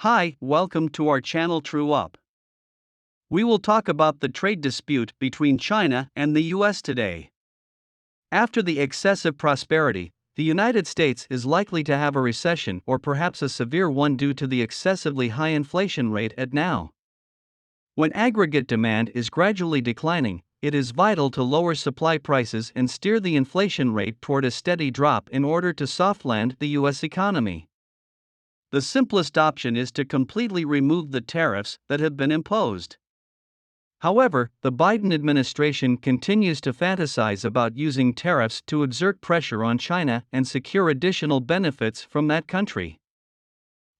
Hi, welcome to our channel True Up. We will talk about the trade dispute between China and the US today. After the excessive prosperity, the United States is likely to have a recession or perhaps a severe one due to the excessively high inflation rate at now. When aggregate demand is gradually declining, it is vital to lower supply prices and steer the inflation rate toward a steady drop in order to soft land the US economy. The simplest option is to completely remove the tariffs that have been imposed. However, the Biden administration continues to fantasize about using tariffs to exert pressure on China and secure additional benefits from that country.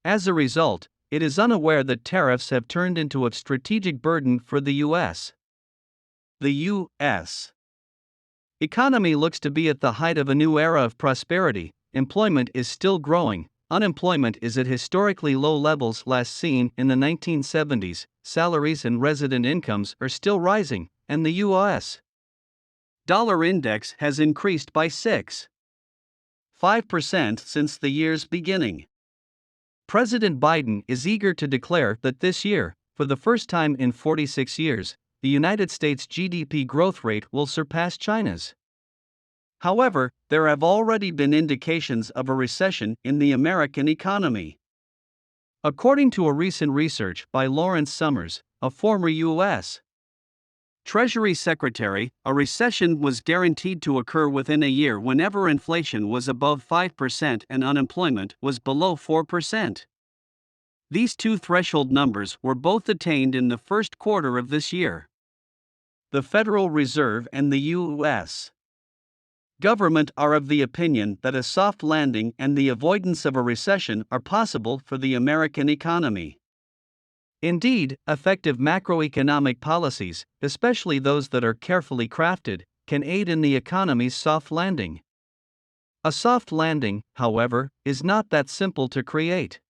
As a result, it is unaware that tariffs have turned into a strategic burden for the U.S. The U.S. economy looks to be at the height of a new era of prosperity. Employment is still growing. Unemployment is at historically low levels last seen in the 1970s, salaries and resident incomes are still rising, and the U.S. dollar index has increased by 6.5% since the year's beginning. President Biden is eager to declare that this year, for the first time in 46 years, the United States GDP growth rate will surpass China's. However, there have already been indications of a recession in the American economy. According to a recent research by Lawrence Summers, a former U.S. Treasury Secretary, a recession was guaranteed to occur within a year whenever inflation was above 5% and unemployment was below 4%. These two threshold numbers were both attained in the first quarter of this year. The Federal Reserve and the U.S. government are of the opinion that a soft landing and the avoidance of a recession are possible for the American economy. Indeed, effective macroeconomic policies, especially those that are carefully crafted, can aid in the economy's soft landing. A soft landing, however, is not that simple to create.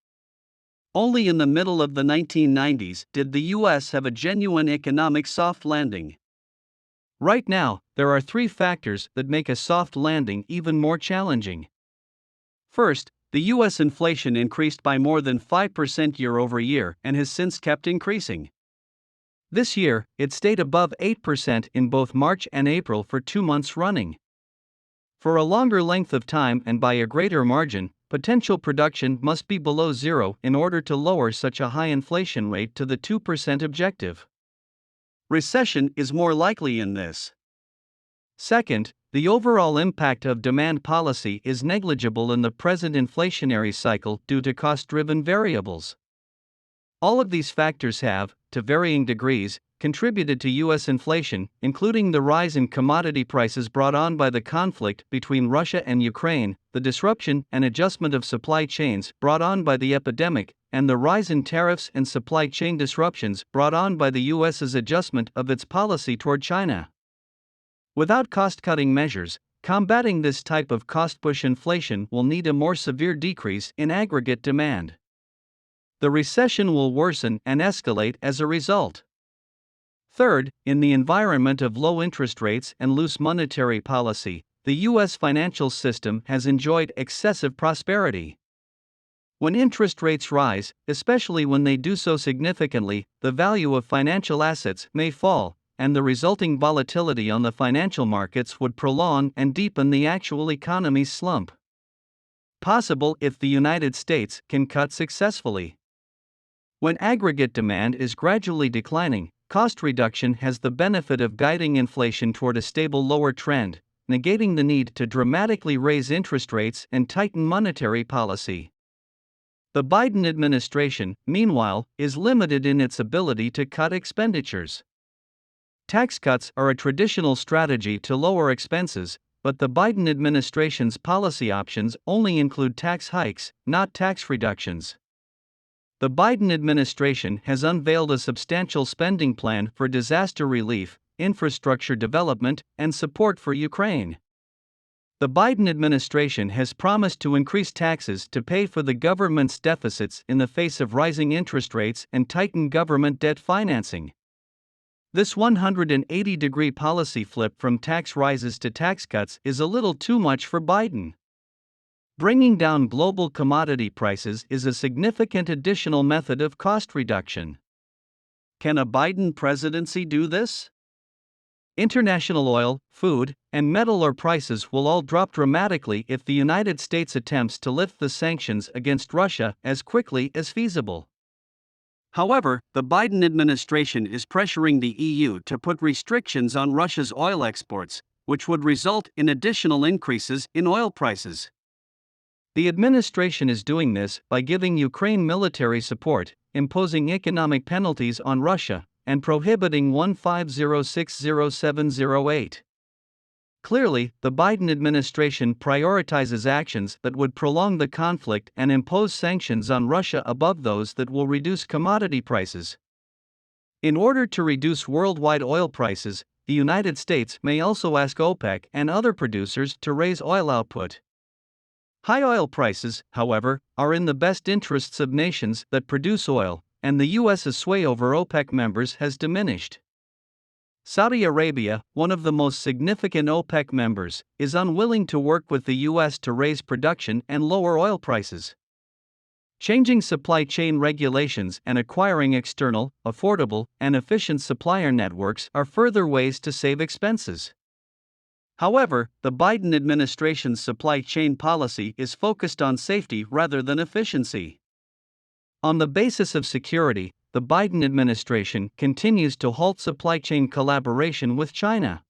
Only in the middle of the 1990s did the U.S. have a genuine economic soft landing. Right now, there are three factors that make a soft landing even more challenging. First, the U.S. inflation increased by more than 5% year over year and has since kept increasing. This year, it stayed above 8% in both March and April for 2 months running. For a longer length of time and by a greater margin, potential production must be below zero in order to lower such a high inflation rate to the 2% objective. Recession is more likely in this. Second, the overall impact of demand policy is negligible in the present inflationary cycle due to cost-driven variables. All of these factors have, to varying degrees, contributed to U.S. inflation, including the rise in commodity prices brought on by the conflict between Russia and Ukraine, the disruption and adjustment of supply chains brought on by the epidemic, and the rise in tariffs and supply chain disruptions brought on by the U.S.'s adjustment of its policy toward China. Without cost-cutting measures, combating this type of cost-push inflation will need a more severe decrease in aggregate demand. The recession will worsen and escalate as a result. Third, in the environment of low interest rates and loose monetary policy, the U.S. financial system has enjoyed excessive prosperity. When interest rates rise, especially when they do so significantly, the value of financial assets may fall, and the resulting volatility on the financial markets would prolong and deepen the actual economy's slump. Possible if the United States can cut successfully. When aggregate demand is gradually declining, cost reduction has the benefit of guiding inflation toward a stable lower trend, negating the need to dramatically raise interest rates and tighten monetary policy. The Biden administration, meanwhile, is limited in its ability to cut expenditures. Tax cuts are a traditional strategy to lower expenses, but the Biden administration's policy options only include tax hikes, not tax reductions. The Biden administration has unveiled a substantial spending plan for disaster relief, infrastructure development, and support for Ukraine. The Biden administration has promised to increase taxes to pay for the government's deficits in the face of rising interest rates and tighten government debt financing. This 180-degree policy flip from tax rises to tax cuts is a little too much for Biden. Bringing down global commodity prices is a significant additional method of cost reduction. Can a Biden presidency do this? International oil, food, and metal ore prices will all drop dramatically if the United States attempts to lift the sanctions against Russia as quickly as feasible. However, the Biden administration is pressuring the EU to put restrictions on Russia's oil exports, which would result in additional increases in oil prices. The administration is doing this by giving Ukraine military support, imposing economic penalties on Russia, and prohibiting 1506708. Clearly, the Biden administration prioritizes actions that would prolong the conflict and impose sanctions on Russia above those that will reduce commodity prices. In order to reduce worldwide oil prices, the United States may also ask OPEC and other producers to raise oil output. High oil prices, however, are in the best interests of nations that produce oil, and the U.S.'s sway over OPEC members has diminished. Saudi Arabia, one of the most significant OPEC members, is unwilling to work with the U.S. to raise production and lower oil prices. Changing supply chain regulations and acquiring external, affordable, and efficient supplier networks are further ways to save expenses. However, the Biden administration's supply chain policy is focused on safety rather than efficiency. On the basis of security, the Biden administration continues to halt supply chain collaboration with China.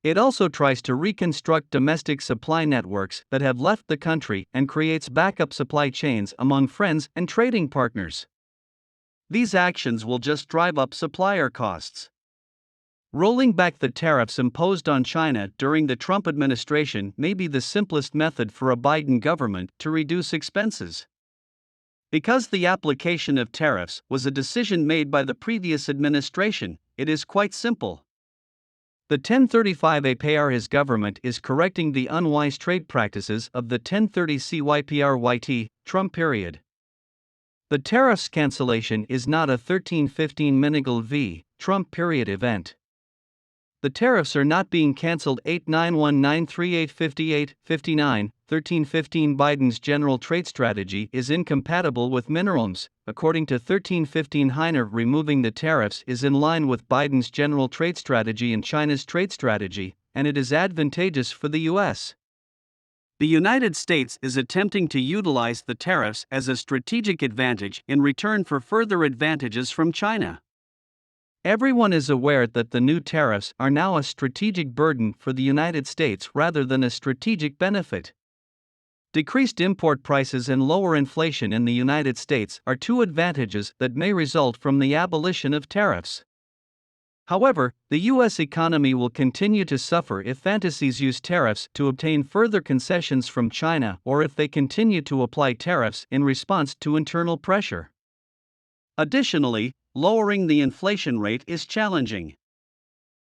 It also tries to reconstruct domestic supply networks that have left the country and creates backup supply chains among friends and trading partners. These actions will just drive up supplier costs. Rolling back the tariffs imposed on China during the Trump administration may be the simplest method for a Biden government to reduce expenses. Because the application of tariffs was a decision made by the previous administration, it is quite simple. The 1035A PR's government is correcting the unwise trade practices of the 1030 CYPRYT Trump period. The tariffs cancellation is not a 1315 Minigal v. Trump period event. The tariffs are not being cancelled. 89193858-59, 1315 Biden's general trade strategy is incompatible with minimums. According to 1315 Heiner, removing the tariffs is in line with Biden's general trade strategy and China's trade strategy, and it is advantageous for the U.S. The United States is attempting to utilize the tariffs as a strategic advantage in return for further advantages from China. Everyone is aware that the new tariffs are now a strategic burden for the United States rather than a strategic benefit. Decreased import prices and lower inflation in the United States are two advantages that may result from the abolition of tariffs. However, the U.S. economy will continue to suffer if fantasies use tariffs to obtain further concessions from China or if they continue to apply tariffs in response to internal pressure. Additionally, lowering the inflation rate is challenging.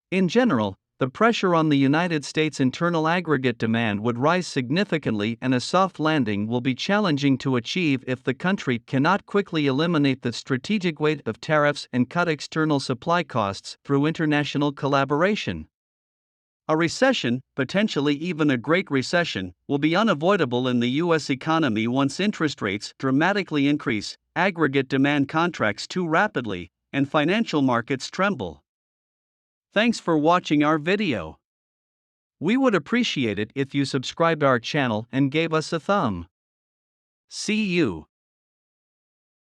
In general, the pressure on the United States' internal aggregate demand would rise significantly, and a soft landing will be challenging to achieve if the country cannot quickly eliminate the strategic weight of tariffs and cut external supply costs through international collaboration. A recession, potentially even a Great Recession, will be unavoidable in the U.S. economy once interest rates dramatically increase, aggregate demand contracts too rapidly, and financial markets tremble. Thanks for watching our video. We would appreciate it if you subscribed our channel and gave us a thumb. See you.